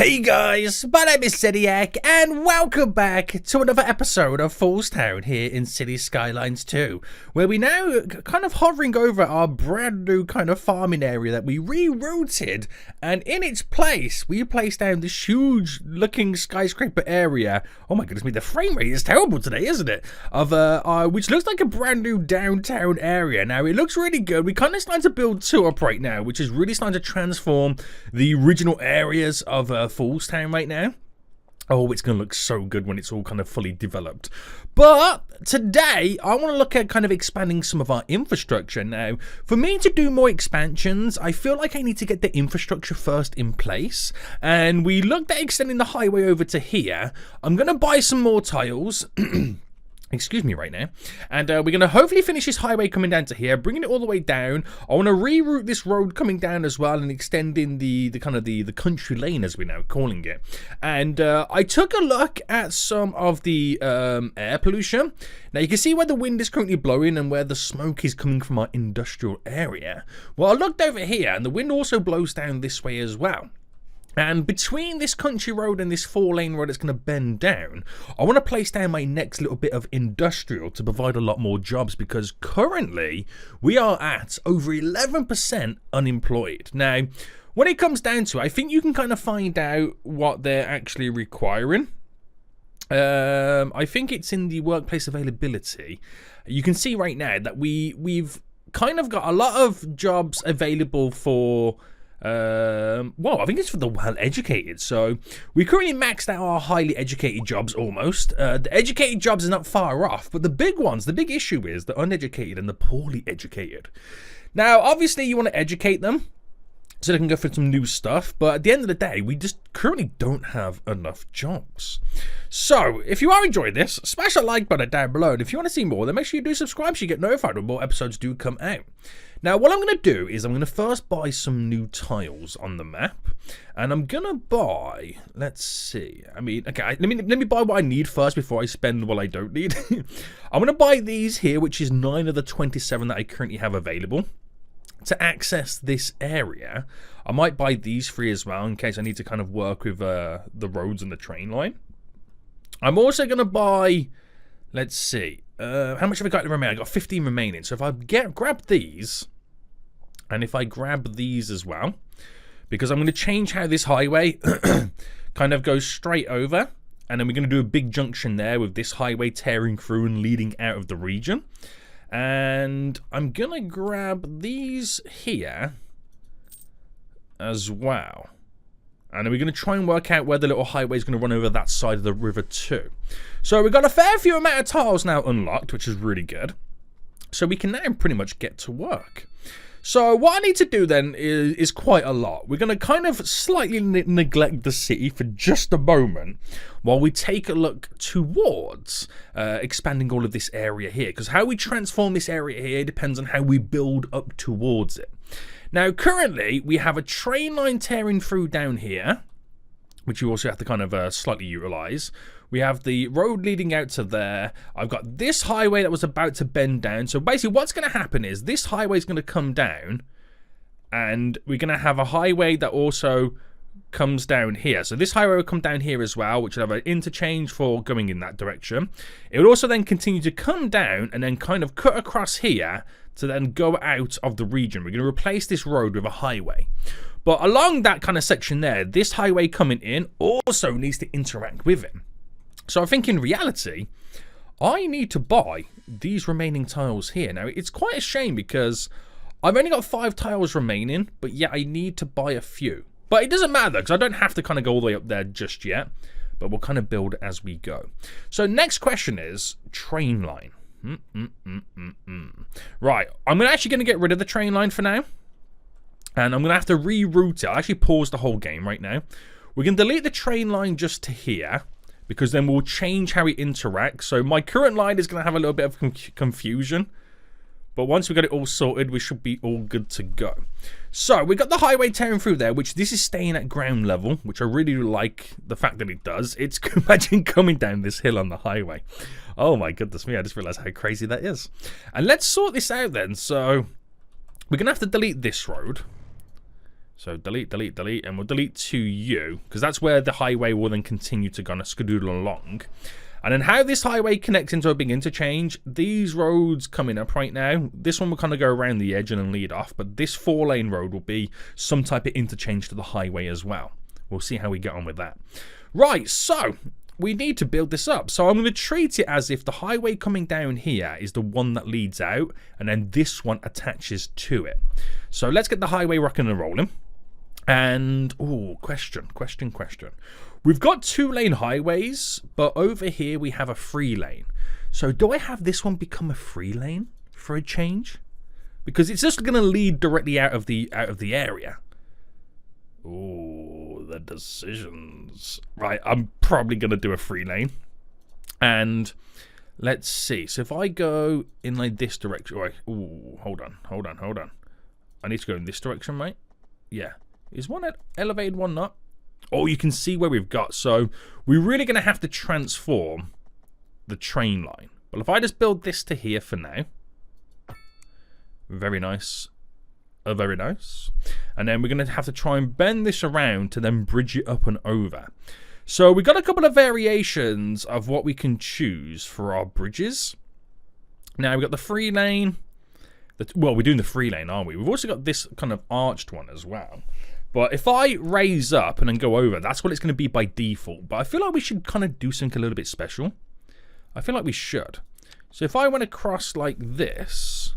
Hey guys, my name is Zediac and welcome back to another episode of FoolsTown here in City Skylines 2, where we now kind of hovering over our brand new kind of farming area that we rerouted, and in its place we placed down this huge looking skyscraper area. Oh my goodness me, the frame rate is terrible today, isn't it? Of which looks like a brand new downtown area. Now it looks really good. We kind of starting to build two up right now, which is really starting to transform the original areas of FoolsTown right now. Oh, it's going to look so good when it's all kind of fully developed. But today, I want to look at kind of expanding some of our infrastructure. Now, for me to do more expansions, I feel like I need to get the infrastructure first in place. And we looked at extending the highway over to here. I'm going to buy some more tiles. Excuse me right now, and we're going to hopefully finish this highway coming down to here, bringing it all the way down. I want to reroute this road coming down as well and extending the kind of the country lane, as we're now calling it. And I took a look at some of the air pollution. Now you can see where the wind is currently blowing and where the smoke is coming from our industrial area. Well, I looked over here and the wind also blows down this way as well. And between this country road and this 4-lane road that's going to bend down, I want to place down my next little bit of industrial to provide a lot more jobs, because currently we are at over 11% unemployed. Now, when it comes down to it, I think you can kind of find out what they're actually requiring. I think it's in the workplace availability. You can see right now that we've kind of got a lot of jobs available for... well, I think it's for the well-educated. So we currently maxed out our highly educated jobs almost. The educated jobs are not far off, but the big ones, the big issue is the uneducated and the poorly educated. Now, obviously, you want to educate them so they can go for some new stuff, but at the end of the day, we just currently don't have enough jobs. So, if you are enjoying this, smash that like button down below, and if you want to see more, then make sure you do subscribe so you get notified when more episodes do come out. Now, what I'm going to do is I'm going to first buy some new tiles on the map, and I'm going to buy, let's see, I mean, okay, let me buy what I need first before I spend what I don't need. I'm going to buy these here, which is 9 of the 27 that I currently have available. To access this area, I might buy these 3 as well in case I need to kind of work with the roads and the train line. I'm also going to buy, let's see, how much have I got remaining? I got 15 remaining. So if I grab these, and if I grab these as well, because I'm going to change how this highway kind of goes straight over, and then we're going to do a big junction there with this highway tearing through and leading out of the region. And I'm going to grab these here as well. And then we're going to try and work out where the little highway is going to run over that side of the river too. So we've got a fair few amount of tiles now unlocked, which is really good. So we can now pretty much get to work. So what I need to do then is quite a lot. We're going to kind of slightly neglect the city for just a moment while we take a look towards expanding all of this area here. Because how we transform this area here depends on how we build up towards it. Now, currently, we have a train line tearing through down here, which you also have to kind of slightly utilize. We have the road leading out to there. I've got this highway that was about to bend down. So basically what's going to happen is this highway is going to come down, and we're going to have a highway that also comes down here. So this highway will come down here as well, which will have an interchange for going in that direction. It will also then continue to come down and then kind of cut across here to then go out of the region. We're going to replace this road with a highway. But along that kind of section there, this highway coming in also needs to interact with it. So I think in reality, I need to buy these remaining tiles here. Now, it's quite a shame because I've only got 5 tiles remaining, but yet I need to buy a few. But it doesn't matter because I don't have to kind of go all the way up there just yet, but we'll kind of build as we go. So next question is train line. Right, I'm actually going to get rid of the train line for now. And I'm going to have to reroute it. I'll actually pause the whole game right now. We're going to delete the train line just to here, because then we'll change how it interacts. So my current line is going to have a little bit of confusion. But once we got it all sorted, we should be all good to go. So we got the highway tearing through there, which this is staying at ground level, which I really like the fact that it does. It's imagine coming down this hill on the highway. Oh my goodness me, I just realized how crazy that is. And let's sort this out then. So we're going to have to delete this road. So delete, delete, delete, and we'll delete to you, because that's where the highway will then continue to kind of skedoodle along. And then how this highway connects into a big interchange, these roads coming up right now, this one will kind of go around the edge and then lead off, but this 4-lane road will be some type of interchange to the highway as well. We'll see how we get on with that. Right, so we need to build this up. So I'm going to treat it as if the highway coming down here is the one that leads out, and then this one attaches to it. So let's get the highway rocking and rolling. And, oh, question. We've got 2-lane highways, but over here we have a 3-lane. So do I have this one become a 3-lane for a change? Because it's just going to lead directly out of the area. Oh, the decisions. Right, I'm probably going to do a 3-lane. And let's see. So if I go in like this direction. Right, oh, hold on. I need to go in this direction, right? Yeah. Is one elevated, one not? Oh, you can see where we've got. So we're really going to have to transform the train line. Well, if I just build this to here for now. Very nice. Very nice. And then we're going to have to try and bend this around to then bridge it up and over. So we've got a couple of variations of what we can choose for our bridges. Now we've got the 3-lane. Well, we're doing the 3-lane, aren't we? We've also got this kind of arched one as well. But if I raise up and then go over, that's what it's going to be by default. But I feel like we should kind of do something a little bit special. I feel like we should. So if I went across like this,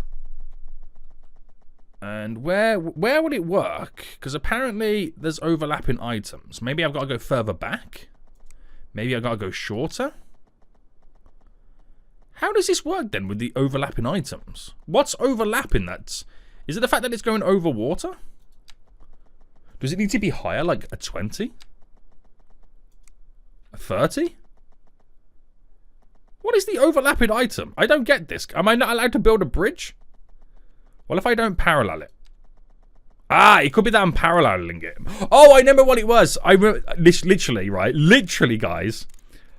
and where would it work? Because apparently there's overlapping items. Maybe I've got to go further back. Maybe I've got to go shorter. How does this work then with the overlapping items? What's overlapping? Is it the fact that it's going over water? Does it need to be higher, like a 20? A 30? What is the overlapping item? I don't get this. Am I not allowed to build a bridge? Well, if I don't parallel it. Ah, it could be that I'm paralleling it. Oh, I remember what it was. I remember, literally, right? Literally, guys.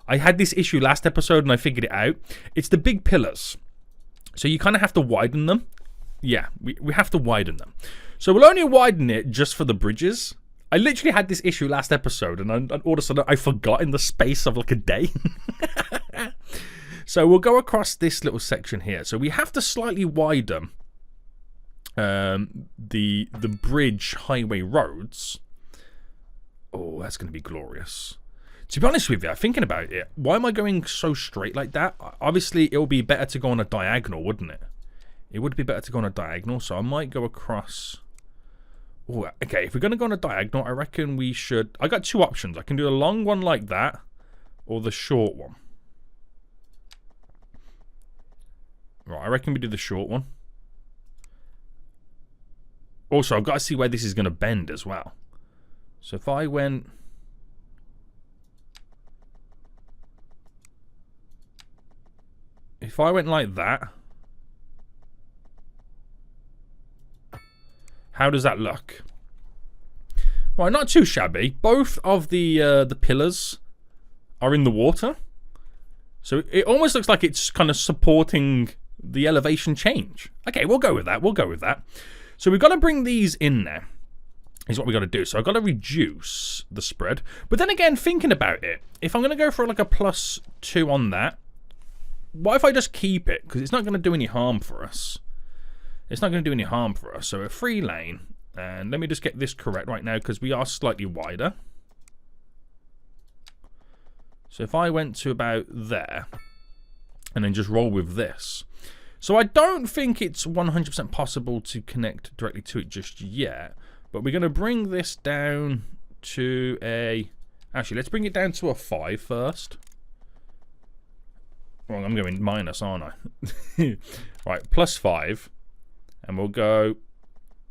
I had this issue last episode and I figured it out. It's the big pillars. So you kind of have to widen them. Yeah, we have to widen them. So we'll only widen it just for the bridges. I literally had this issue last episode and all of a sudden I forgot in the space of like a day. So we'll go across this little section here. So we have to slightly widen the bridge highway roads. Oh, that's going to be glorious. To be honest with you, thinking about it, why am I going so straight like that? Obviously, it would be better to go on a diagonal, wouldn't it? It would be better to go on a diagonal, so I might go across. Oh, okay, if we're going to go on a diagonal, I reckon we should. I got two options. I can do a long one like that, or the short one. Right, I reckon we do the short one. Also, I've got to see where this is going to bend as well. So if I went. If I went like that. How does that look? Well, not too shabby. Both of the pillars are in the water. So it almost looks like it's kind of supporting the elevation change. Okay, we'll go with that. We'll go with that. So we've got to bring these in there. Is what we've got to do. So I've got to reduce the spread. But then again, thinking about it, if I'm going to go for like a +2 on that, what if I just keep it? Because it's not going to do any harm for us. It's not going to do any harm for us. So a 3-lane. And let me just get this correct right now because we are slightly wider. So if I went to about there and then just roll with this. So I don't think it's 100% possible to connect directly to it just yet. But we're going to bring this down to a... Actually, let's bring it down to a 5 first. Well, I'm going minus, aren't I? Right, +5. And we'll go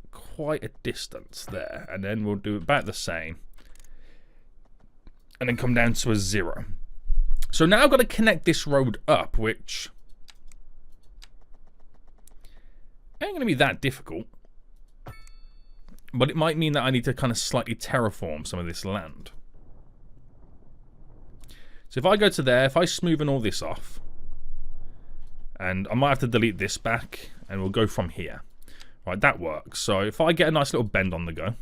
quite a distance there. And then we'll do about the same. And then come down to a 0. So now I've got to connect this road up, which ain't going to be that difficult. But it might mean that I need to kind of slightly terraform some of this land. So if I go to there, if I smoothen all this off, and I might have to delete this back, and we'll go from here. Right, that works. So if I get a nice little bend on the go,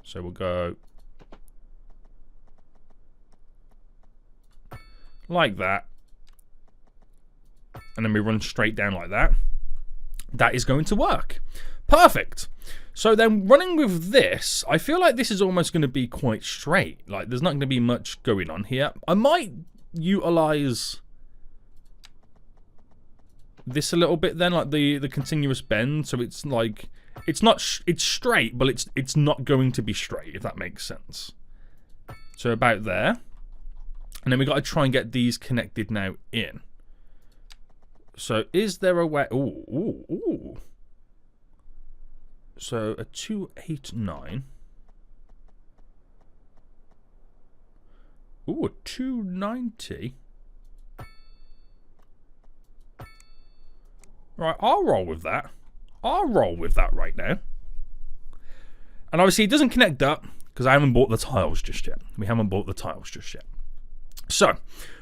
So we'll go like that. And then we run straight down like that. That is going to work. Perfect. So then running with this, I feel like this is almost going to be quite straight. Like there's not going to be much going on here. I might utilize this a little bit then, like the continuous bend. So it's like, it's straight, but it's not going to be straight, if that makes sense. So about there. And then we got to try and get these connected now in. So is there a way? Ooh. So a 289. Ooh, a 290. Right, I'll roll with that. I'll roll with that right now. And obviously it doesn't connect up because I haven't bought the tiles just yet. We haven't bought the tiles just yet. So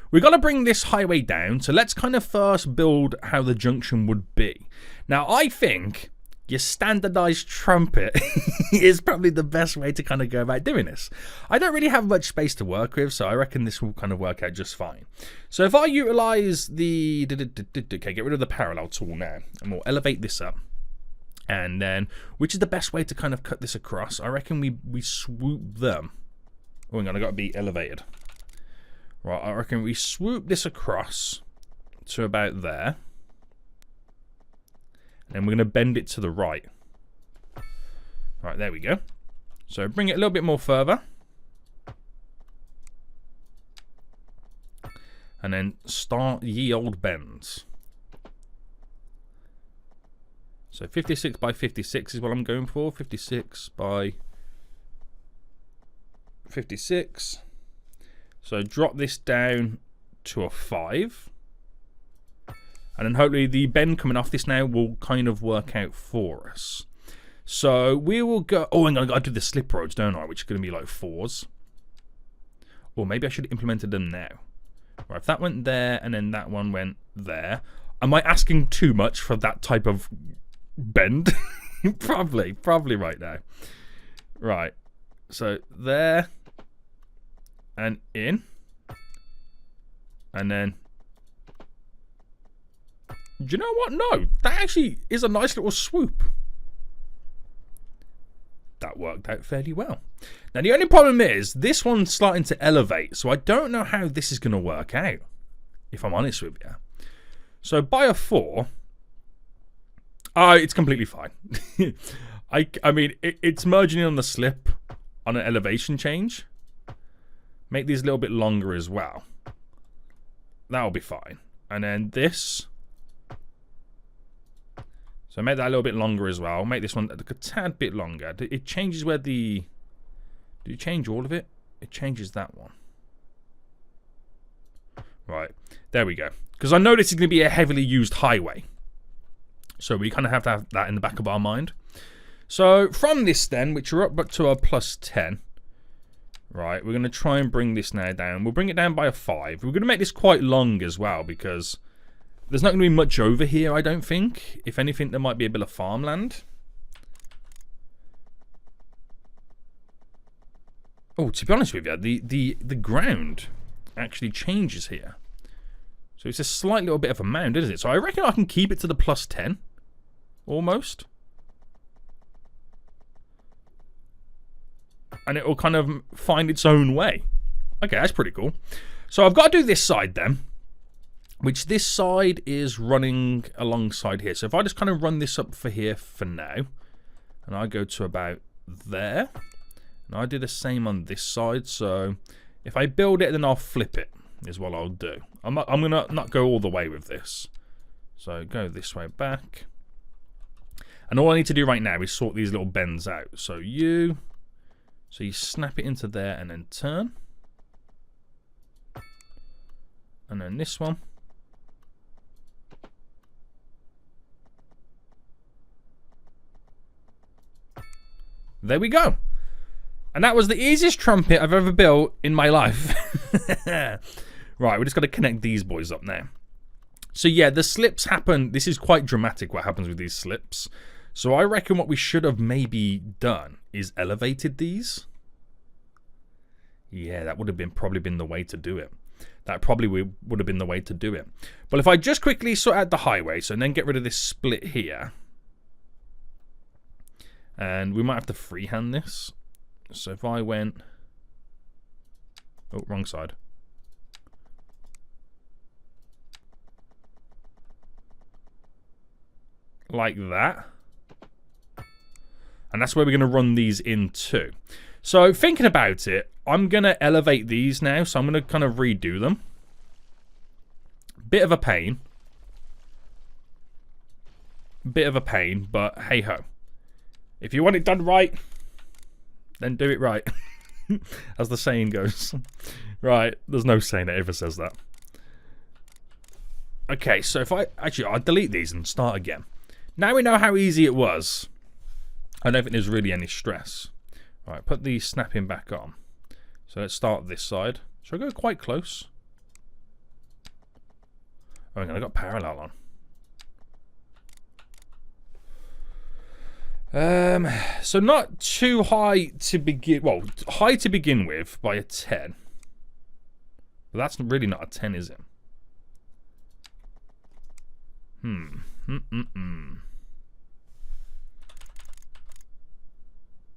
we've got to bring this highway down. So let's kind of first build how the junction would be. Now I think your standardized trumpet is probably the best way to kind of go about doing this. I don't really have much space to work with, so I reckon this will kind of work out just fine. So if I utilize the... Okay, get rid of the parallel tool now, and we'll elevate this up. And then, which is the best way to kind of cut this across? I reckon we swoop them. Oh, hang on, I've got to be elevated. Right, I reckon we swoop this across to about there. And we're going to bend it to the right. Right, there we go. So bring it a little bit more further. And then start ye old bends. So 56 by 56 is what I'm going for. 56 by 56. So drop this down to a 5. And then hopefully the bend coming off this now will kind of work out for us. So we will go... Oh, and I've got to do the slip roads, don't I? Which is going to be like 4s. Or maybe I should have implemented them now. Right, if that went there and then that one went there. Am I asking too much for that type of bend? Probably right now. Right. So there. And in. And then... Do you know what? No, that actually is a nice little swoop. That worked out fairly well. Now, the only problem is this one's starting to elevate, so I don't know how this is going to work out, if I'm honest with you. So, by a 4, it's completely fine. I mean, it's merging in on the slip on an elevation change. Make these a little bit longer as well. That'll be fine. And then this... So make that a little bit longer as well. Make this one a tad bit longer. It changes where the... Do you change all of it? It changes that one. Right. There we go. Because I know this is going to be a heavily used highway. So we kind of have to have that in the back of our mind. So from this then, which are up to a plus 10. Right. We're going to try and bring this now down. We'll bring it down by a 5. We're going to make this quite long as well because... There's not going to be much over here, I don't think. If anything, there might be a bit of farmland. Oh, to be honest with you, the ground actually changes here. So it's a slight little bit of a mound, isn't it? So I reckon I can keep it to the plus 10. Almost. And it will kind of find its own way. Okay, that's pretty cool. So I've got to do this side then. Which this side is running alongside here. So if I just kind of run this up for here for now. And I go to about there. And I do the same on this side. So if I build it, then I'll flip it. Is what I'll do. I'm going to not go all the way with this. So go this way back. And all I need to do right now is sort these little bends out. So you snap it into there and then turn. And then this one. There we go. And that was the easiest trumpet I've ever built in my life. Right, we just got to connect these boys up now. So yeah, the slips happen. This is quite dramatic what happens with these slips. So I reckon what we should have maybe done is elevated these. Yeah, that would have probably been the way to do it. That probably would have been the way to do it. But if I just quickly sort out the highway, so then get rid of this split here. And we might have to freehand this. So if I went... Oh, wrong side. Like that. And that's where we're going to run these into. So thinking about it, I'm going to elevate these now. So I'm going to kind of redo them. Bit of a pain. Bit of a pain, but hey ho. If you want it done right, then do it right. As the saying goes. Right, there's no saying that ever says that. Okay, so if I'll delete these and start again. Now we know how easy it was. I don't think there's really any stress. Alright, put the snapping back on. So let's start this side. Should I go quite close? Oh, I got parallel on. So not too high to begin. Well, high to begin with by a 10. But that's really not a 10, is it?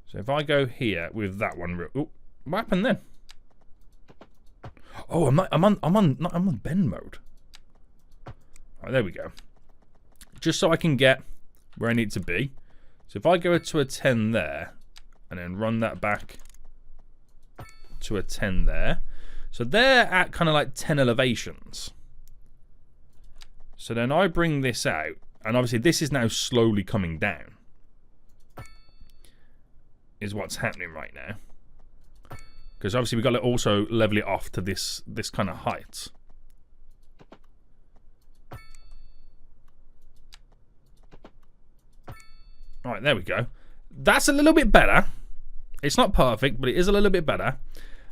So if I go here with that one, oh, what happened then? Oh, I'm on bend mode. All right, there we go. Just so I can get where I need to be. So if I go to a 10 there, and then run that back to a 10 there. So they're at kind of like 10 elevations. So then I bring this out, and obviously this is now slowly coming down. Is what's happening right now. Because obviously we've got to also level it off to this kind of height. Alright, there we go. That's a little bit better. It's not perfect, but it is a little bit better.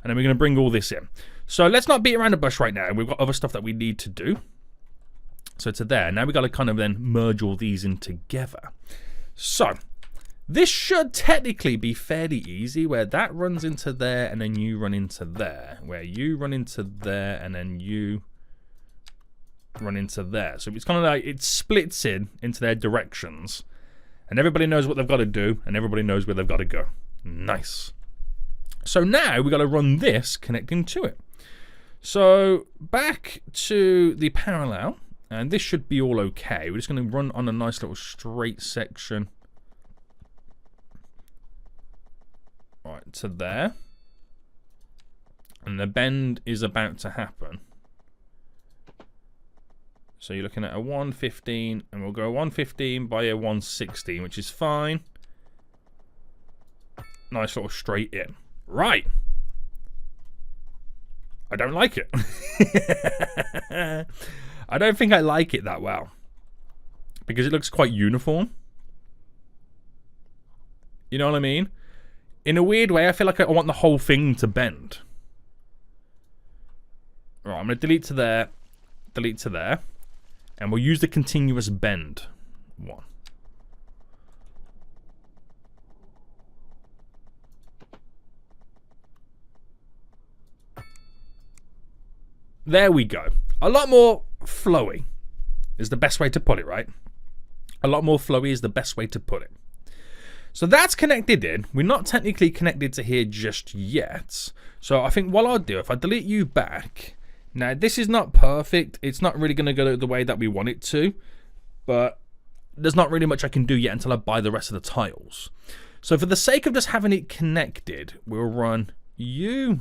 And then we're going to bring all this in. So let's not beat around the bush right now. We've got other stuff that we need to do. So to there. Now we've got to kind of then merge all these in together. So this should technically be fairly easy, where that runs into there and then you run into there. Where you run into there and then you run into there. So it's kind of like it splits into their directions. And everybody knows what they've got to do, and everybody knows where they've got to go. Nice. So now we've got to run this connecting to it. So back to the parallel, and this should be all okay. We're just going to run on a nice little straight section. Right, to there. And the bend is about to happen. So you're looking at a 115, and we'll go 115 by a 116, which is fine. Nice little straight in. Right. I don't like it. I don't think I like it that well. Because it looks quite uniform. You know what I mean? In a weird way, I feel like I want the whole thing to bend. Right, I'm going to delete to there. Delete to there. And we'll use the continuous bend one. There we go. A lot more flowy is the best way to put it, right? A lot more flowy is the best way to put it. So that's connected in. We're not technically connected to here just yet. So I think what I'll do, if I delete you back... Now, this is not perfect. It's not really going to go the way that we want it to. But there's not really much I can do yet until I buy the rest of the tiles. So for the sake of just having it connected, we'll run you.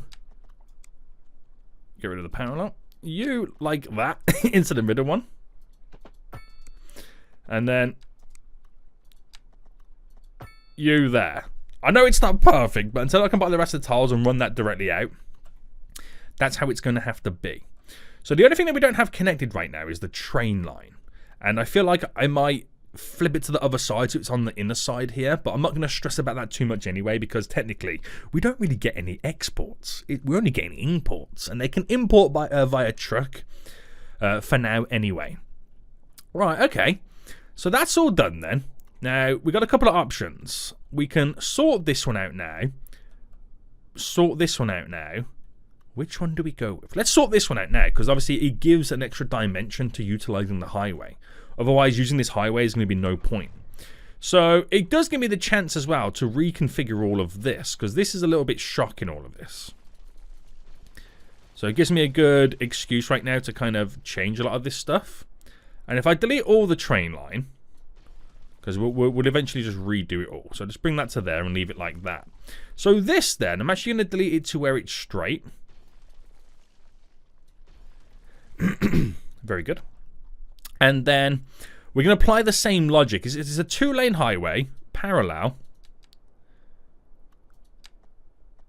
Get rid of the parallel. You like that into the middle one. And then you there. I know it's not perfect, but until I can buy the rest of the tiles and run that directly out, that's how it's going to have to be. So the only thing that we don't have connected right now is the train line. And I feel like I might flip it to the other side so it's on the inner side here. But I'm not going to stress about that too much anyway, because technically we don't really get any exports. We're only getting imports. And they can import via truck for now anyway. Right, okay. So that's all done then. Now, we've got a couple of options. We can sort this one out now. Sort this one out now. Which one do we go with? Let's sort this one out now, because obviously it gives an extra dimension to utilizing the highway. Otherwise, using this highway is going to be no point. So, it does give me the chance as well to reconfigure all of this, because this is a little bit shocking, all of this. So, it gives me a good excuse right now to kind of change a lot of this stuff. And if I delete all the train line, because we'll eventually just redo it all. So, just bring that to there and leave it like that. So, this then, I'm actually going to delete it to where it's straight. Very good. And then we're going to apply the same logic. It's a 2-lane highway, parallel.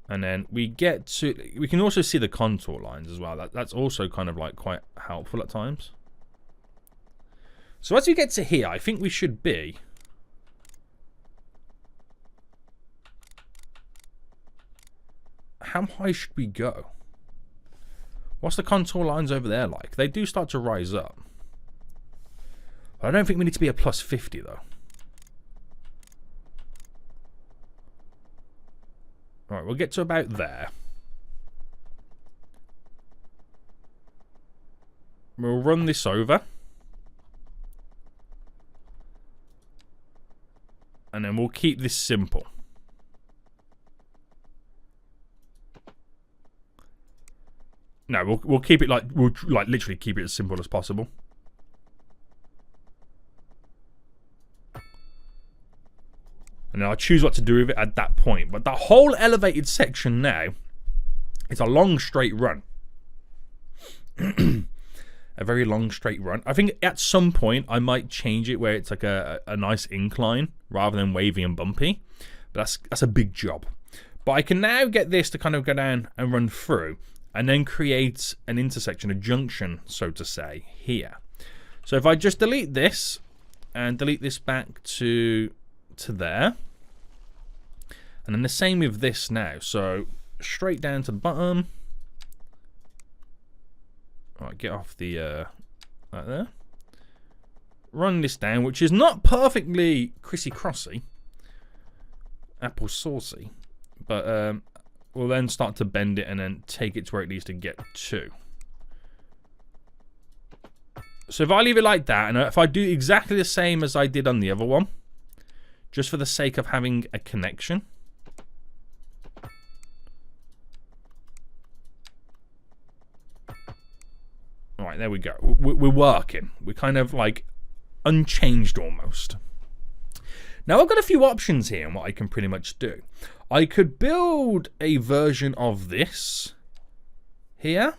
And then we get to... We can also see the contour lines as well. That's also kind of like quite helpful at times. So as we get to here, I think we should be... How high should we go? What's the contour lines over there like? They do start to rise up. But I don't think we need to be a plus 50 though. Alright, we'll get to about there. We'll run this over. And then we'll keep this simple. No, we'll keep it like literally keep it as simple as possible. And then I'll choose what to do with it at that point. But the whole elevated section now, it's a long straight run. A very long straight run. I think at some point I might change it where it's like a nice incline rather than wavy and bumpy. But that's a big job. But I can now get this to kind of go down and run through. And then create an intersection, a junction, so to say, here. So if I just delete this and delete this back to there. And then the same with this now. So straight down to the bottom. Alright, get off the right there. Run this down, which is not perfectly crissy-crossy. Apple saucy. But we'll then start to bend it and then take it to where it needs to get to. So if I leave it like that, and if I do exactly the same as I did on the other one, just for the sake of having a connection. Alright, there we go. We're working. We're kind of like unchanged almost. Now I've got a few options here on what I can pretty much do. I could build a version of this here,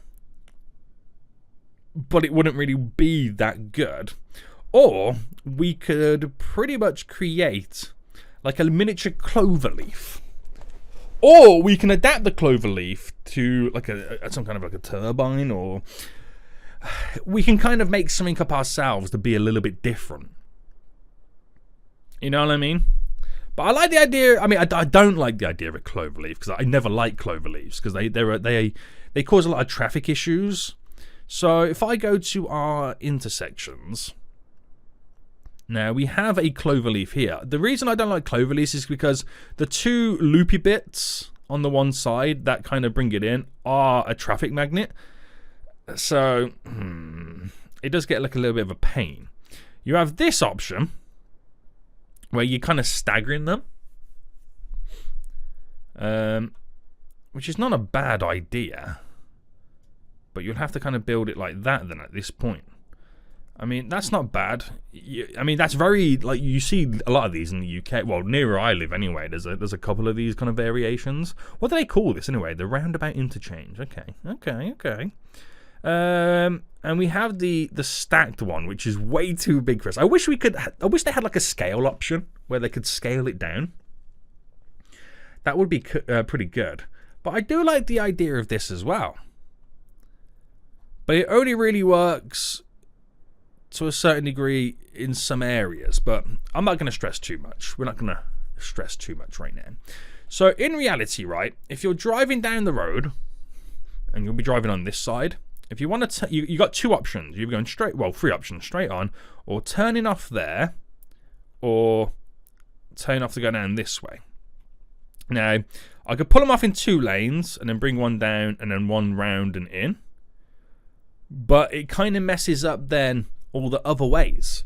but it wouldn't really be that good. Or we could pretty much create like a miniature Clover Leaf. Or we can adapt the Clover Leaf to like some kind of like a turbine, or we can kind of make something up ourselves to be a little bit different. You know what I mean? But I like the idea. I mean, I don't like the idea of a clover leaf because I never like clover leaves because they cause a lot of traffic issues. So if I go to our intersections, now we have a clover leaf here. The reason I don't like clover leaves is because the two loopy bits on the one side that kind of bring it in are a traffic magnet. So it does get like a little bit of a pain. You have this option where you're kind of staggering them, which is not a bad idea, but you'll have to kind of build it like that then at this point. I mean, that's not bad. I mean, that's very, like, you see a lot of these in the UK. Well, near where I live anyway, there's a couple of these kind of variations. What do they call this anyway? The roundabout interchange. Okay. And we have the stacked one, which is way too big for us. I wish they had like a scale option where they could scale it down. That would be pretty good. But I do like the idea of this as well. But it only really works to a certain degree in some areas. But I'm not going to stress too much. We're not going to stress too much right now. So in reality, right, if you're driving down the road, and you'll be driving on this side, if you want to, you got two options. You're going straight, well, three options, straight on, or turning off there, or turn off to go down this way. Now, I could pull them off in 2 lanes and then bring one down and then one round and in. But it kind of messes up then all the other ways.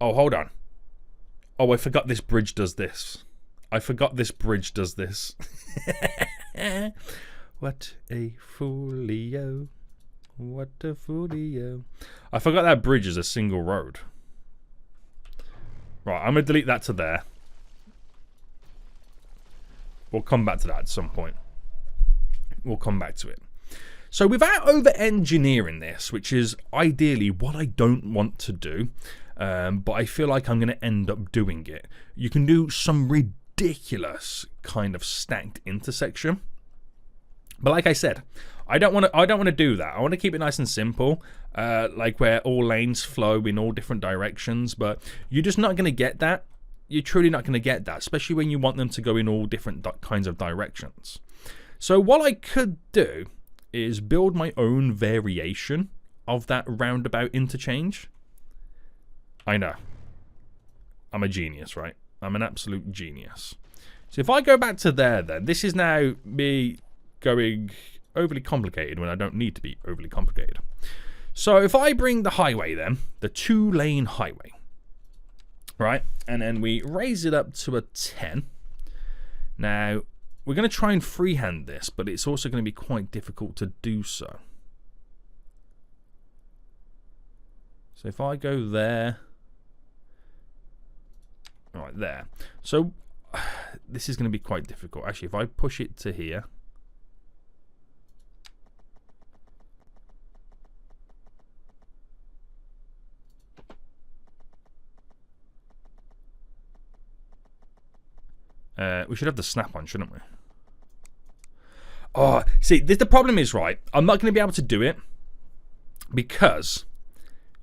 Oh, hold on. Oh, I forgot this bridge does this. What a foolio. What a foolio. I forgot that bridge is a single road. Right, I'm going to delete that to there. We'll come back to that at some point. We'll come back to it. So without over-engineering this, which is ideally what I don't want to do, but I feel like I'm going to end up doing it, you can do some ridiculous kind of stacked intersection. But like I said, I don't want to do that. I want to keep it nice and simple, like where all lanes flow in all different directions. But you're just not going to get that. You're truly not going to get that, especially when you want them to go in all different kinds of directions. So what I could do is build my own variation of that roundabout interchange. I know. I'm a genius, right? I'm an absolute genius. So if I go back to there then, this is now me going overly complicated when I don't need to be overly complicated. So if I bring the highway then, the 2-lane highway, right? And then we raise it up to a 10. Now, we're going to try and freehand this, but it's also going to be quite difficult to do so. So if I go there, right there. So this is going to be quite difficult. Actually, if I push it to here, we should have the snap on, shouldn't we? Oh, see, the problem is, right, I'm not going to be able to do it because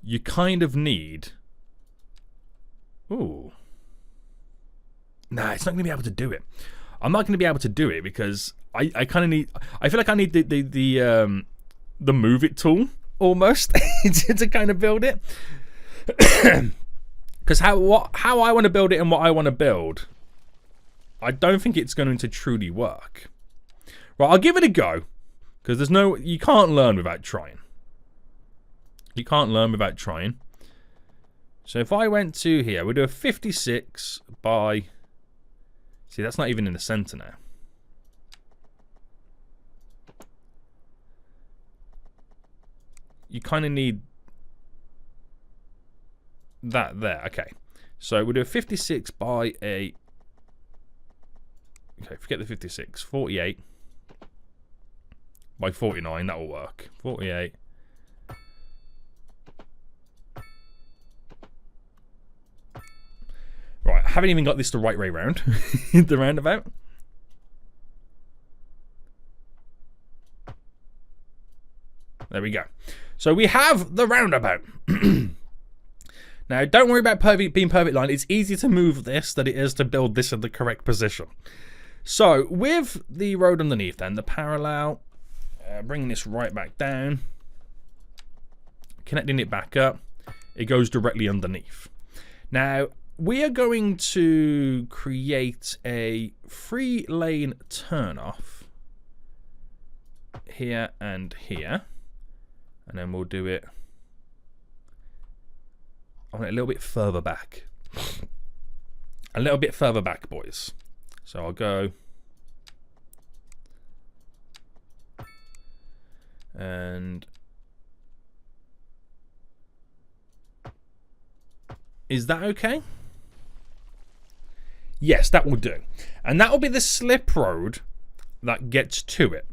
you kind of need... Ooh. Nah, it's not going to be able to do it. I'm not going to be able to do it because I kind of need... I feel like I need the move it tool, almost, to kind of build it. Because how I want to build it and what I want to build, I don't think it's going to truly work. Right, I'll give it a go. Because there's no... You can't learn without trying. You can't learn without trying. So if I went to here, we'll do a 56 by... See, that's not even in the center now. You kind of need that there. Okay. So we'll do a 56 by a... Okay, forget the 56. 48 by 49, that will work. 48. Right, I haven't even got this the right way round. The roundabout. There we go. So we have the roundabout. Now, don't worry about being perfect line. It's easier to move this than it is to build this in the correct position. So, with the road underneath then, the parallel, bringing this right back down, connecting it back up, it goes directly underneath. Now, we are going to create a 3-lane turnoff here and here. And then we'll do it a little bit further back. A little bit further back, boys. So I'll go. And is that okay? Yes, that will do. And that will be the slip road that gets to it.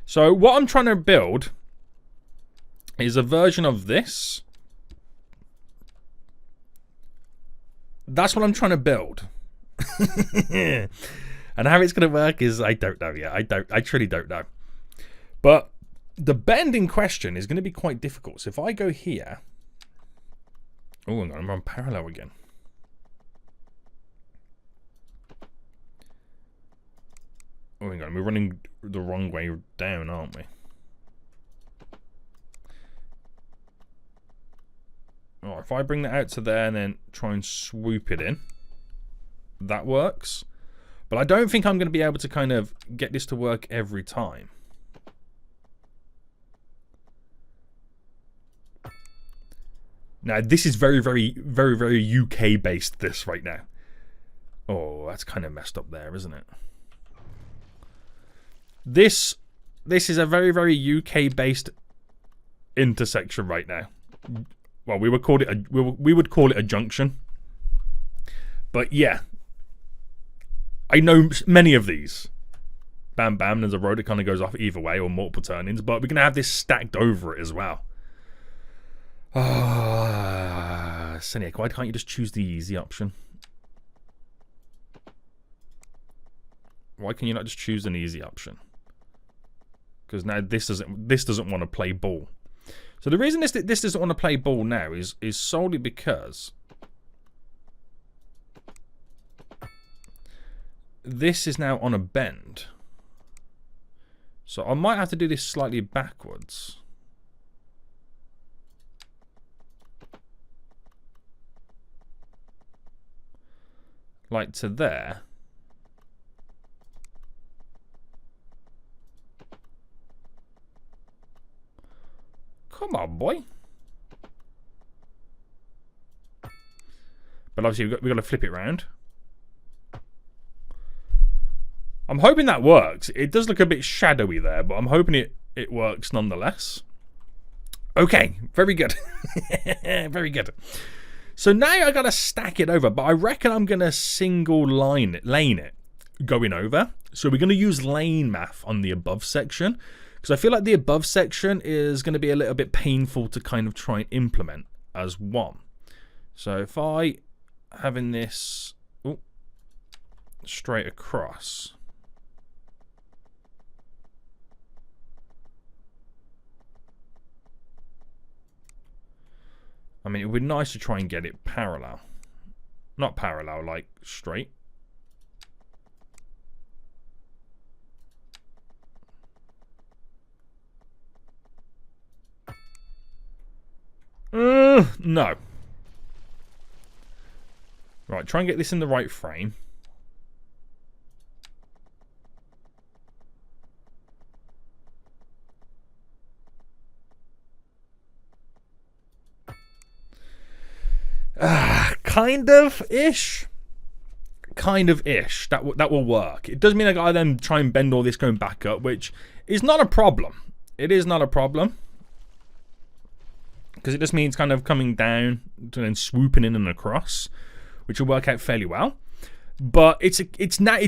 So what I'm trying to build is a version of this. That's what I'm trying to build. And how it's going to work is I don't know yet. I truly don't know. But the bend in question is going to be quite difficult. So if I go here. Oh, I'm going to run parallel again. Oh, hang on. We're running the wrong way down, aren't we? Alright, if I bring that out to there and then try and swoop it in, that works. But I don't think I'm going to be able to kind of get this to work every time. Now, this is very, very, very, very UK based, this right now. Oh, that's kind of messed up there, isn't it? This is a very, very UK based intersection right now. Well, we would call it a junction. But yeah, I know many of these. Bam, bam, there's a road that kind of goes off either way or multiple turnings, but we're going to have this stacked over it as well. Ah, Seniac, why can't you just choose the easy option? Why can you not just choose an easy option? Because now this doesn't want to play ball. So the reason this doesn't want to play ball now is solely because this is now on a bend. So I might have to do this slightly backwards. Like to there. Come on, boy. But obviously we've got to flip it round. I'm hoping that works. It does look a bit shadowy there, but I'm hoping it works nonetheless. Okay, very good. Very good. So now I got to stack it over, but I reckon I'm going to single lane it going over. So we're going to use lane math on the above section, because I feel like the above section is going to be a little bit painful to kind of try and implement as one. So if I having this straight across. I mean, it would be nice to try and get it parallel. Not parallel, like straight. No. Right, try and get this in the right frame. Kind of ish. That will work. It does mean I gotta then try and bend all this going back up, which is not a problem. It is not a problem, because it just means kind of coming down and then swooping in and across, which will work out fairly well. But it's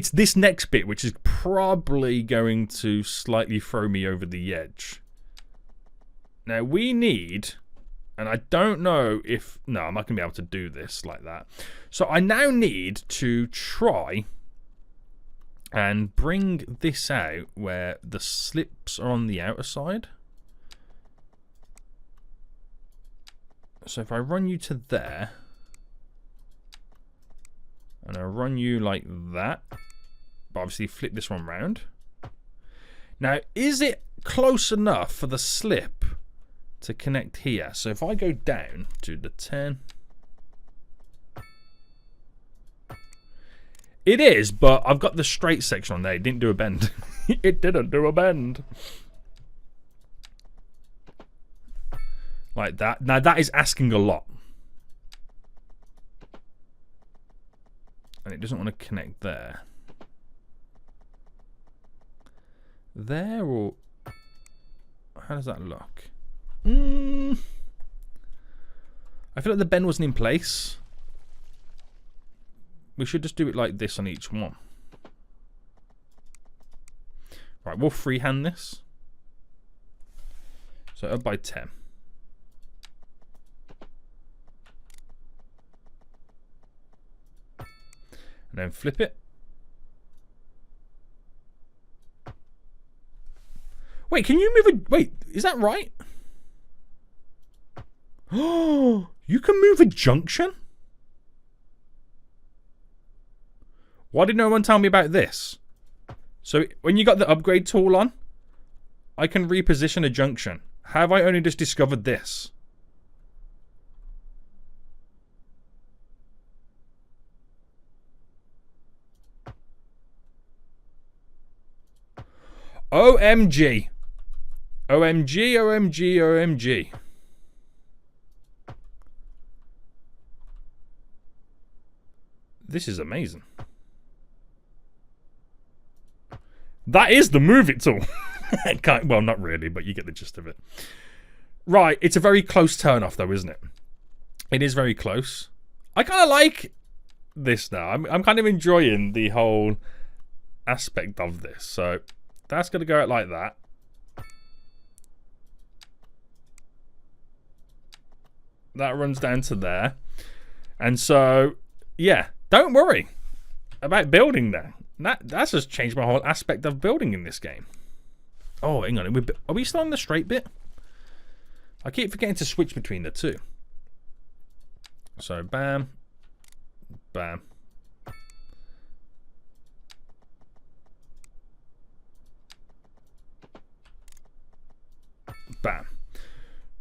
this next bit which is probably going to slightly throw me over the edge. Now we need. And I don't know if... No, I'm not going to be able to do this like that. So I now need to try and bring this out where the slips are on the outer side. So if I run you to there, and I run you like that, but obviously flip this one round. Now, is it close enough for the slip to connect here? So if I go down to the 10, it is, but I've got the straight section on there. It didn't do a bend. It didn't do a bend. Like that. Now that is asking a lot. And it doesn't want to connect there. There or... How does that look? I feel like the bend wasn't in place. We should just do it like this on each one. Right, we'll freehand this. So up by 10. And then flip it. Wait, can you move a... Wait, is that right? Oh, you can move a junction? Why did no one tell me about this? So when you got the upgrade tool on, I can reposition a junction. Have I only just discovered this? OMG. OMG, OMG, OMG. This is amazing. That is the move it tool. Well, not really, but you get the gist of it. Right, it's a very close turn off though, isn't it? It is very close. I kind of like this now. I'm kind of enjoying the whole aspect of this. So that's going to go out like that. That runs down to there. And so, yeah, don't worry about building there. That's just changed my whole aspect of building in this game. Oh, hang on. Are we still on the straight bit? I keep forgetting to switch between the two. So, bam. Bam. Bam.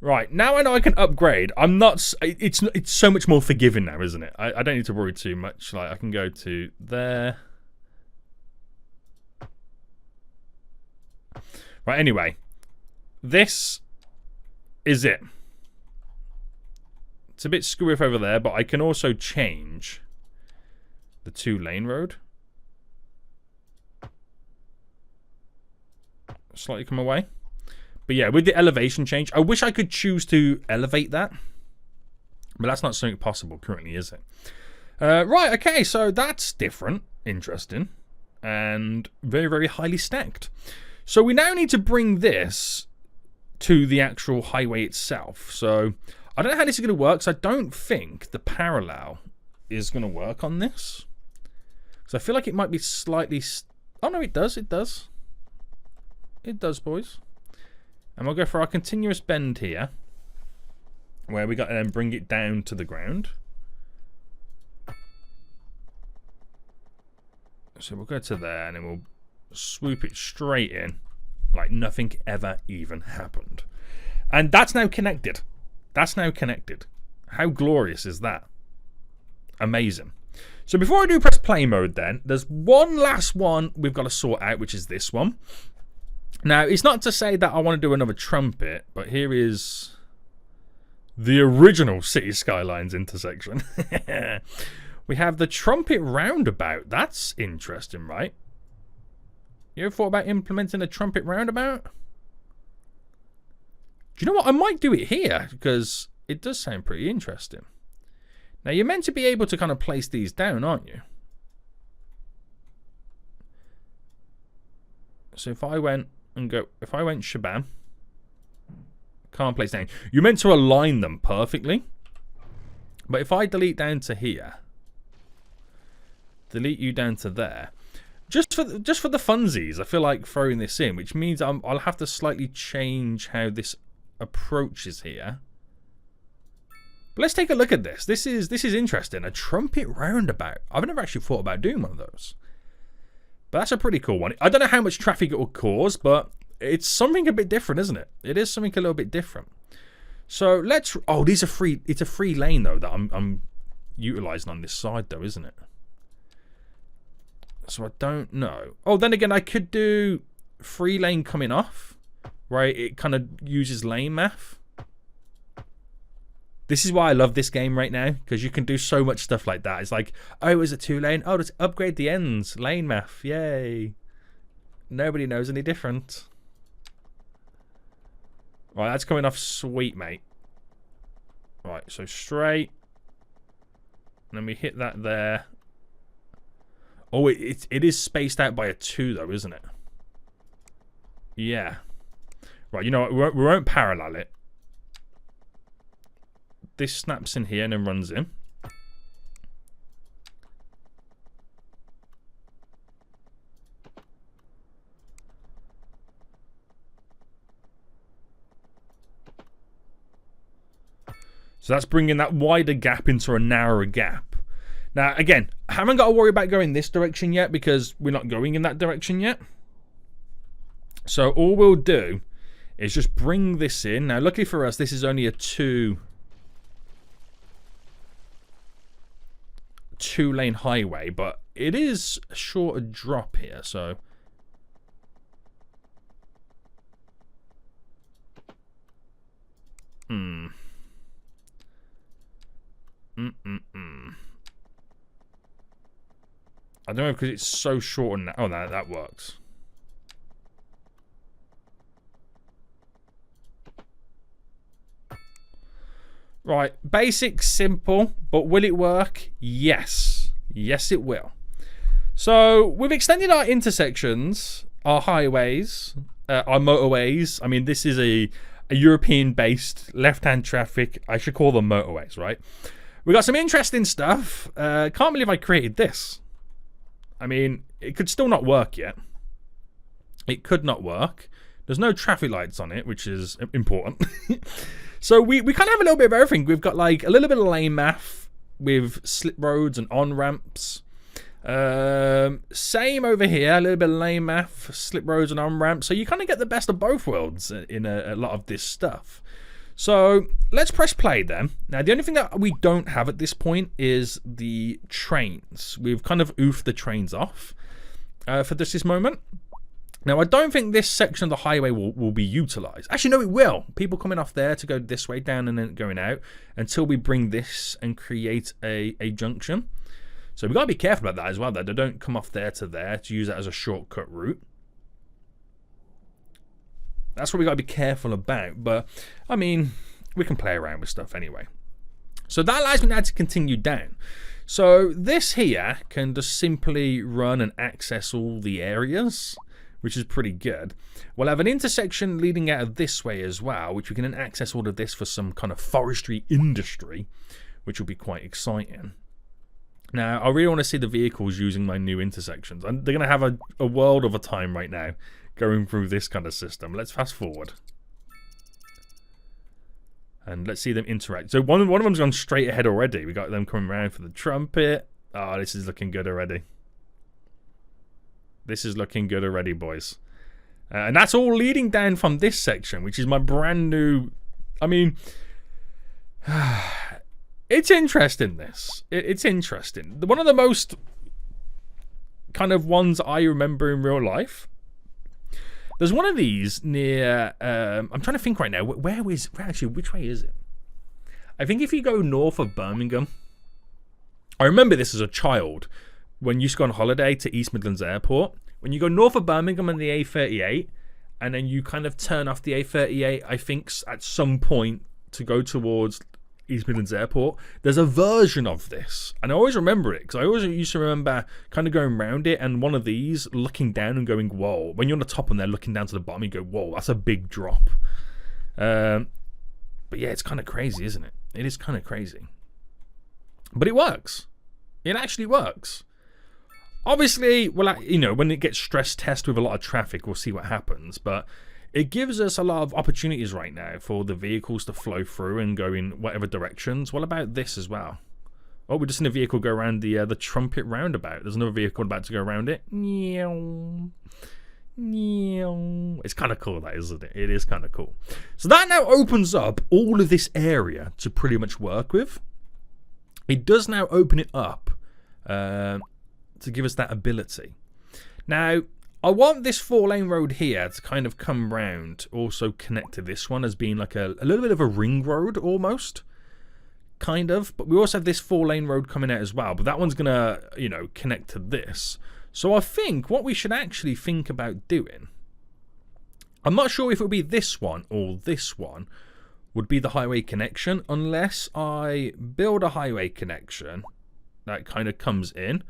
Right, now I know I can upgrade. I'm not... It's so much more forgiving now, isn't it? I don't need to worry too much. Like, I can go to there. Right, anyway. This is it. It's a bit screwy over there, but I can also change the 2-lane road. Slightly come away. But yeah, with the elevation change, I wish I could choose to elevate that. But that's not something possible currently, is it? Right, okay, so that's different. Interesting. And very, very highly stacked. So we now need to bring this to the actual highway itself. So I don't know how this is going to work. So I don't think the parallel is going to work on this. So I feel like it might be slightly... Oh, no, it does. It does. It does, boys. And we'll go for our continuous bend here, where we got to then bring it down to the ground. So we'll go to there, and then we'll swoop it straight in, like nothing ever even happened. And that's now connected. That's now connected. How glorious is that? Amazing. So before I do press play mode then, there's one last one we've got to sort out, which is this one. Now, it's not to say that I want to do another trumpet, but here is the original City Skylines intersection. We have the Trumpet Roundabout. That's interesting, right? You ever thought about implementing a Trumpet Roundabout? Do you know what? I might do it here, because it does sound pretty interesting. Now, you're meant to be able to kind of place these down, aren't you? So if I went and go, if I went shabam, can't place down. You're meant to align them perfectly. But if I delete down to here, delete you down to there, just for the funsies, I feel like throwing this in, which means I'll have to slightly change how this approaches here. But let's take a look at this. This is interesting. A trumpet roundabout. I've never actually thought about doing one of those. But that's a pretty cool one. I don't know how much traffic it will cause, but it's something a bit different, isn't it? It is something a little bit different. So let's... Oh, these are free. It's a free lane, though, that I'm utilising on this side, though, isn't it? So I don't know. Oh, then again, I could do free lane coming off, where it kind of uses lane math. This is why I love this game right now, because you can do so much stuff like that. It's like, oh, it was a 2-lane. Oh, let's upgrade the ends. Lane math. Yay. Nobody knows any different. Right, that's coming off sweet, mate. Right, so straight. And then we hit that there. Oh, it is spaced out by a 2, though, isn't it? Yeah. Right, you know what? We won't parallel it. This snaps in here and then runs in. So that's bringing that wider gap into a narrower gap. Now, again, I haven't got to worry about going this direction yet because we're not going in that direction yet. So all we'll do is just bring this in. Now, luckily for us, this is only a two-lane highway, but it is a shorter drop here, so I don't know because it's so short. And oh, that works. Right, basic, simple, but will it work? Yes. Yes, it will. So we've extended our intersections, our highways, our motorways. I mean, this is a European-based left-hand traffic. I should call them motorways, right? We got some interesting stuff. Can't believe I created this. I mean, it could still not work yet. It could not work. There's no traffic lights on it, which is important. So we kind of have a little bit of everything. We've got like a little bit of lane math with slip roads and on-ramps. Same over here, a little bit of lane math, slip roads and on-ramps. So you kind of get the best of both worlds in a lot of this stuff. So let's press play then. Now the only thing that we don't have at this point is the trains. We've kind of oofed the trains off for this moment. Now, I don't think this section of the highway will be utilised. Actually, no, it will. People coming off there to go this way down and then going out until we bring this and create a junction. So we've got to be careful about that as well, that they don't come off there to use that as a shortcut route. That's what we've got to be careful about. But, I mean, we can play around with stuff anyway. So that allows me now to continue down. So this here can just simply run and access all the areas, which is pretty good. We'll have an intersection leading out of this way as well, which we can then access all of this for some kind of forestry industry, which will be quite exciting. Now, I really want to see the vehicles using my new intersections. And they're going to have a world of a time right now going through this kind of system. Let's fast forward. And let's see them interact. So one of them's gone straight ahead already. We got them coming around for the trumpet. Oh, this is looking good already. This is looking good already, boys. And that's all leading down from this section, which is my brand new... I mean... it's interesting, this. It's interesting. One of the most kind of ones I remember in real life. There's one of these near... I'm trying to think right now. Actually, which way is it? I think if you go north of Birmingham... I remember this as a child. When you used to go on holiday to East Midlands Airport, when you go north of Birmingham and the A38, and then you kind of turn off the A38, I think, at some point to go towards East Midlands Airport, there's a version of this. And I always remember it, because I always used to remember kind of going around it, and one of these looking down and going, whoa. When you're on the top and they're looking down to the bottom, you go, whoa, that's a big drop. But yeah, it's kind of crazy, isn't it? It is kind of crazy. But it works. It actually works. Obviously, well, you know, when it gets stress tested with a lot of traffic, we'll see what happens. But it gives us a lot of opportunities right now for the vehicles to flow through and go in whatever directions. What about this as well? Oh, we're just in a vehicle go around the Trumpet Roundabout. There's another vehicle about to go around it. It's kind of cool, that, isn't it? It is kind of cool. So that now opens up all of this area to pretty much work with. It does now open it up to give us that ability. Now, I want this 4-lane road here to kind of come round, also connect to this one as being like a little bit of a ring road almost. Kind of. But we also have this 4-lane road coming out as well. But that one's going to, you know, connect to this. So I think what we should actually think about doing, I'm not sure if it would be this one or this one, would be the highway connection, unless I build a highway connection that kind of comes in,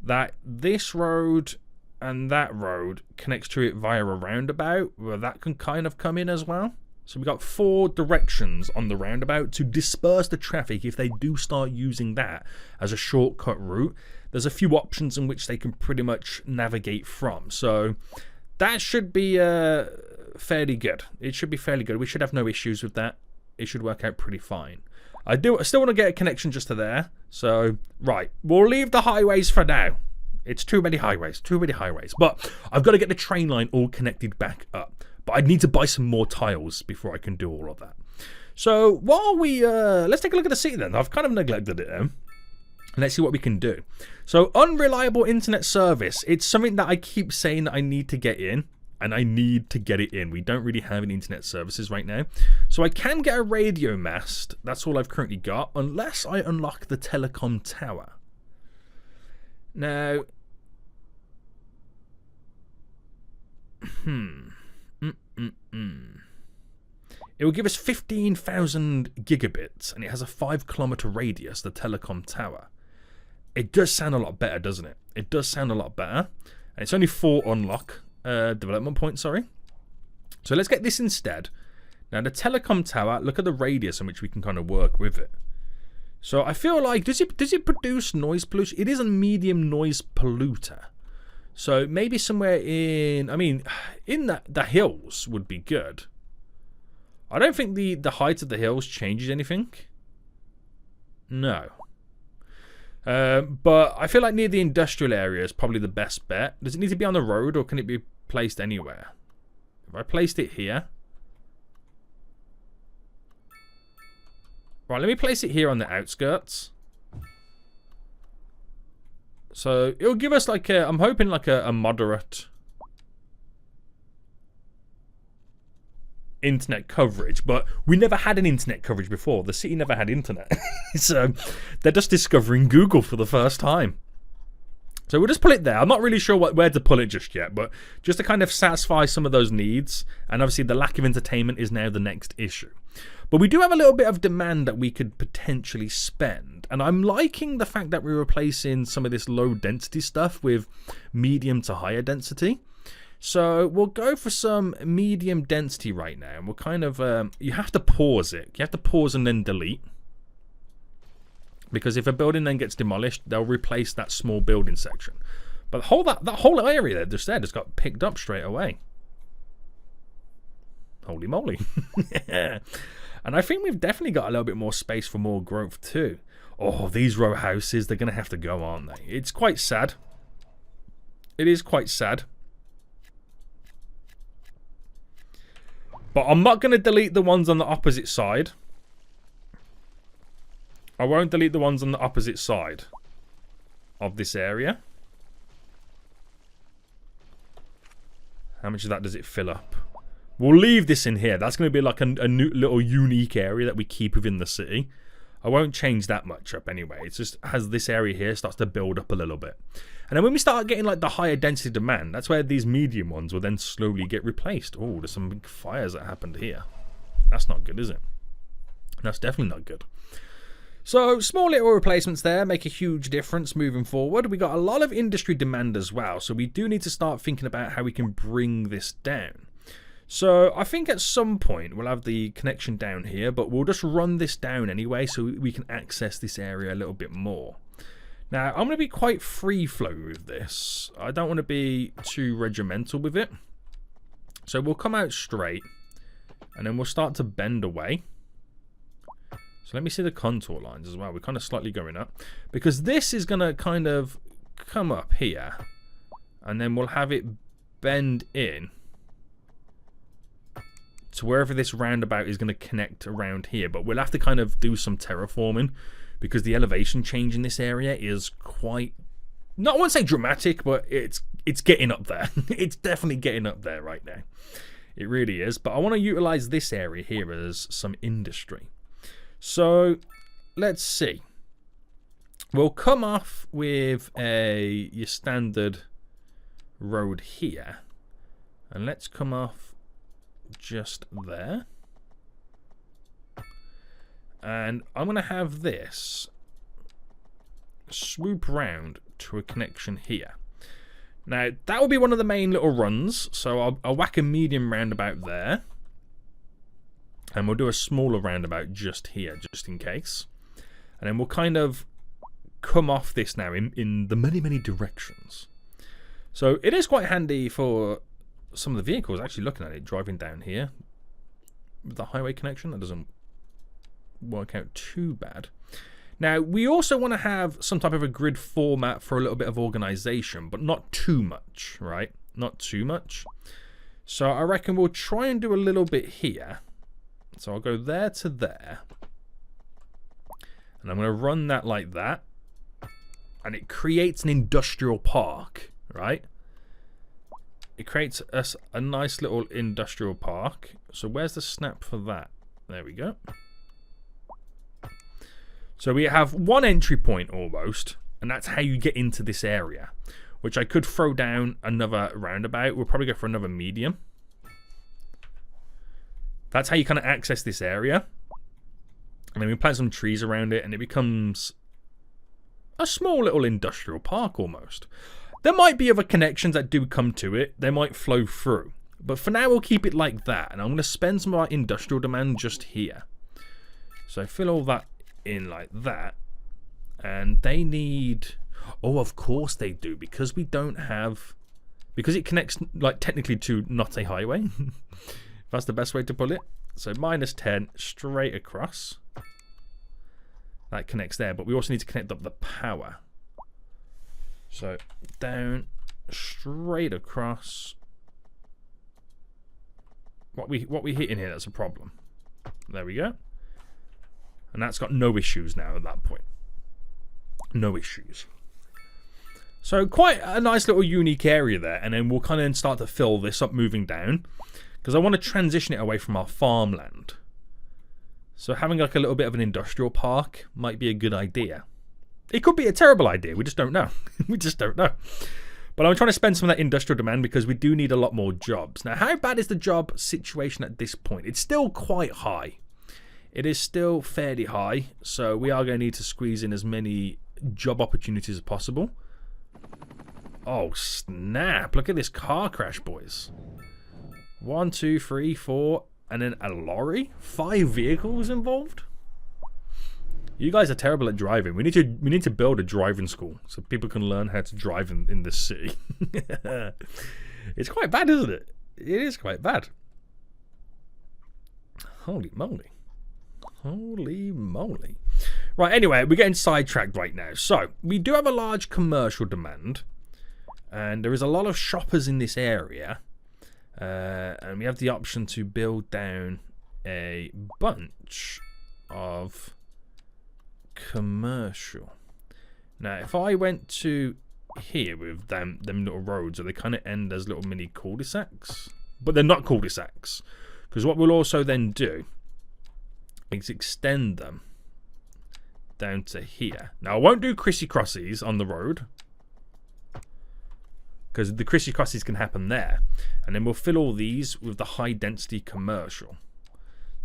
that this road and that road connects to it via a roundabout, where that can kind of come in as well. So we've got 4 directions on the roundabout to disperse the traffic if they do start using that as a shortcut route. There's a few options in which they can pretty much navigate from. So that should be fairly good. It should be fairly good. We should have no issues with that. It should work out pretty fine. I still want to get a connection just to there. So, right. We'll leave the highways for now. It's too many highways. Too many highways. But I've got to get the train line all connected back up. But I need to buy some more tiles before I can do all of that. So, while we... let's take a look at the city then. I've kind of neglected it then. Let's see what we can do. So, unreliable internet service. It's something that I keep saying that I need to get in. And I need to get it in. We don't really have any internet services right now. So I can get a radio mast. That's all I've currently got. Unless I unlock the telecom tower. Now, it will give us 15,000 gigabits, and it has a 5-kilometer radius, the telecom tower. It does sound a lot better, doesn't it? It does sound a lot better. And it's only 4 unlock development points, sorry. So let's get this instead. Now, the telecom tower, look at the radius in which we can kind of work with it. So I feel like, does it produce noise pollution? It is a medium noise polluter. So maybe somewhere in, I mean, in the hills would be good. I don't think the height of the hills changes anything. No. But I feel like near the industrial area is probably the best bet. Does it need to be on the road, or can it be placed anywhere? If I placed it here. Right, let me place it here on the outskirts. So it'll give us like a, I'm hoping like a moderate internet coverage, but we never had an internet coverage before. The city never had internet. So they're just discovering Google for the first time. So we'll just pull it there. I'm not really sure where to pull it just yet, but just to kind of satisfy some of those needs. And obviously the lack of entertainment is now the next issue. But we do have a little bit of demand that we could potentially spend. And I'm liking the fact that we're replacing some of this low density stuff with medium to higher density. So we'll go for some medium density right now. And we'll kind of, you have to pause it. You have to pause and then delete. Because if a building then gets demolished, they'll replace that small building section. But that whole area there just got picked up straight away. Holy moly. Yeah. And I think we've definitely got a little bit more space for more growth too. Oh, these row houses, they're going to have to go, aren't they? It's quite sad. It is quite sad. But I'm not going to delete the ones on the opposite side. I won't delete the ones on the opposite side of this area. How much of that does it fill up? We'll leave this in here. That's going to be like a new little unique area that we keep within the city. I won't change that much up anyway. It's just as this area here starts to build up a little bit. And then when we start getting like the higher density demand, that's where these medium ones will then slowly get replaced. Oh, there's some big fires that happened here. That's not good, is it? That's definitely not good. So small little replacements there make a huge difference moving forward. We got a lot of industry demand as well. So we do need to start thinking about how we can bring this down. So I think at some point we'll have the connection down here, but we'll just run this down anyway so we can access this area a little bit more. Now I'm going to be quite free flow with this. I don't want to be too regimental with it. So we'll come out straight and then we'll start to bend away. So let me see the contour lines as well. We're kind of slightly going up because this is going to kind of come up here and then we'll have it bend in to wherever this roundabout is going to connect around here. But we'll have to kind of do some terraforming because the elevation change in this area is quite, not I won't say dramatic, but it's getting up there. It's definitely getting up there right now. It really is. But I want to utilize this area here as some industry. So let's see. We'll come off with your standard road here. And let's come off just there. And I'm going to have this swoop round to a connection here. Now, that will be one of the main little runs. So I'll whack a medium roundabout there. And we'll do a smaller roundabout just here, just in case. And then we'll kind of come off this now in the many, many directions. So it is quite handy for some of the vehicles, actually looking at it, driving down here. With the highway connection, that doesn't work out too bad. Now, we also want to have some type of a grid format for a little bit of organization, but not too much, right? Not too much. So I reckon we'll try and do a little bit here. So I'll go there to there. And I'm going to run that like that. And it creates an industrial park, right? It creates us a nice little industrial park. So where's the snap for that? There we go. So we have one entry point almost. And that's how you get into this area, which I could throw down another roundabout. We'll probably go for another medium. That's how you kind of access this area. And then we plant some trees around it, and it becomes a small little industrial park almost. There might be other connections that do come to it. They might flow through. But for now, we'll keep it like that. And I'm going to spend some of our industrial demand just here. So fill all that in like that. And they need... Oh, of course they do. Because we don't have... Because it connects, like, technically to not a highway. That's the best way to put it. So -10 straight across. That connects there. But we also need to connect up the power. So down, straight across. What we hit in here, that's a problem. There we go. And that's got no issues now at that point. No issues. So quite a nice little unique area there. And then we'll kind of start to fill this up moving down. Because I want to transition it away from our farmland. So having like a little bit of an industrial park might be a good idea. It could be a terrible idea. We just don't know. We just don't know. But I'm trying to spend some of that industrial demand because we do need a lot more jobs. Now, how bad is the job situation at this point? It's still quite high. It is still fairly high. So we are going to need to squeeze in as many job opportunities as possible. Oh, snap. Look at this car crash, boys. 1, 2, 3, 4, and then a lorry? 5 vehicles involved? You guys are terrible at driving. We need to build a driving school so people can learn how to drive in this city. It's quite bad, isn't it? It is quite bad. Holy moly. Holy moly. Right, anyway, we're getting sidetracked right now. So, we do have a large commercial demand. And there is a lot of shoppers in this area. And we have the option to build down a bunch of commercial. Now, if I went to here with them little roads, they kind of end as little mini cul-de-sacs. But they're not cul-de-sacs. Because what we'll also then do is extend them down to here. Now, I won't do crissy-crossies on the road. Because the crissy-crossies can happen there. And then we'll fill all these with the high-density commercial.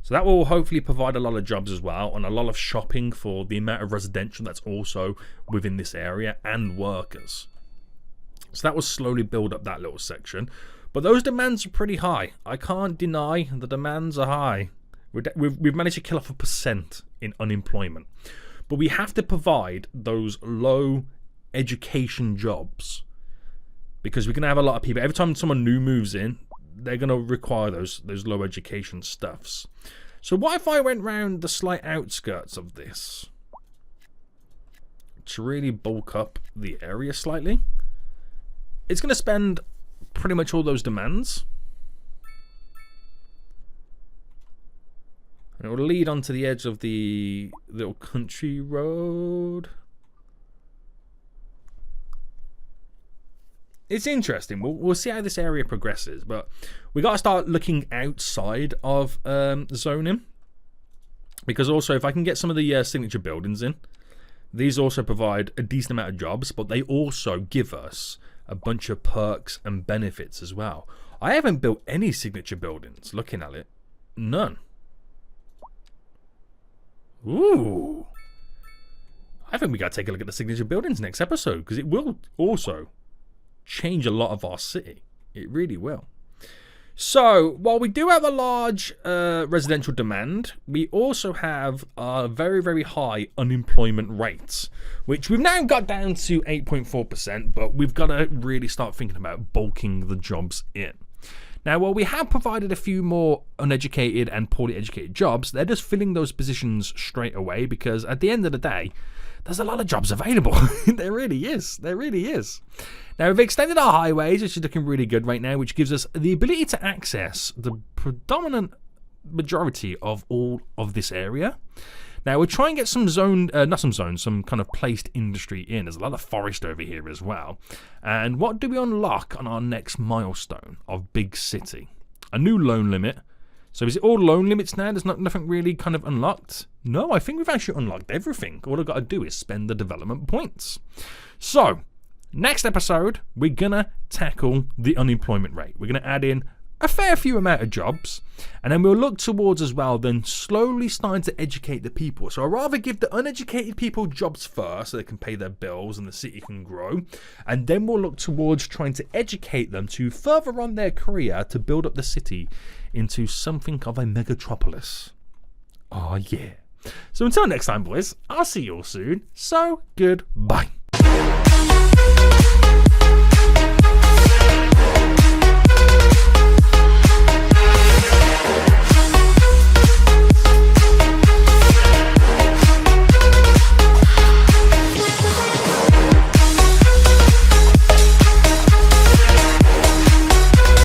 So that will hopefully provide a lot of jobs as well. And a lot of shopping for the amount of residential that's also within this area. And workers. So that will slowly build up that little section. But those demands are pretty high. I can't deny the demands are high. We've managed to kill off 1% in unemployment. But we have to provide those low education jobs. Because we're going to have a lot of people. Every time someone new moves in, they're going to require those low education stuffs. So what if I went round the slight outskirts of this? To really bulk up the area slightly. It's going to spend pretty much all those demands. And it will lead onto the edge of the little country road. It's interesting. We'll see how this area progresses, but we got to start looking outside of zoning, because also if I can get some of the signature buildings in, these also provide a decent amount of jobs, but they also give us a bunch of perks and benefits as well. I haven't built any signature buildings. Looking at it, none. Ooh, I think we got to take a look at the signature buildings next episode, because it will also change a lot of our city. It really will. So, while we do have a large residential demand, we also have a very, very high unemployment rates, which we've now got down to 8.4%, but we've got to really start thinking about bulking the jobs in. Now, while we have provided a few more uneducated and poorly educated jobs, they're just filling those positions straight away, because at the end of the day, there's a lot of jobs available. There really is. There really is. Now, we've extended our highways, which is looking really good right now, which gives us the ability to access the predominant majority of all of this area. Now, we'll try and get some some kind of placed industry in. There's a lot of forest over here as well. And what do we unlock on our next milestone of big city? A new loan limit, So is it all loan limits now? There's nothing really kind of unlocked? No, I think we've actually unlocked everything. All I've got to do is spend the development points. So, next episode, we're going to tackle the unemployment rate. We're going to add in a fair few amount of jobs, and then we'll look towards as well then slowly starting to educate the people. So I'd rather give the uneducated people jobs first so they can pay their bills and the city can grow, and then we'll look towards trying to educate them to further on their career to build up the city into something of a megatropolis. Oh yeah. So until next time, boys, I'll see you all soon. So goodbye.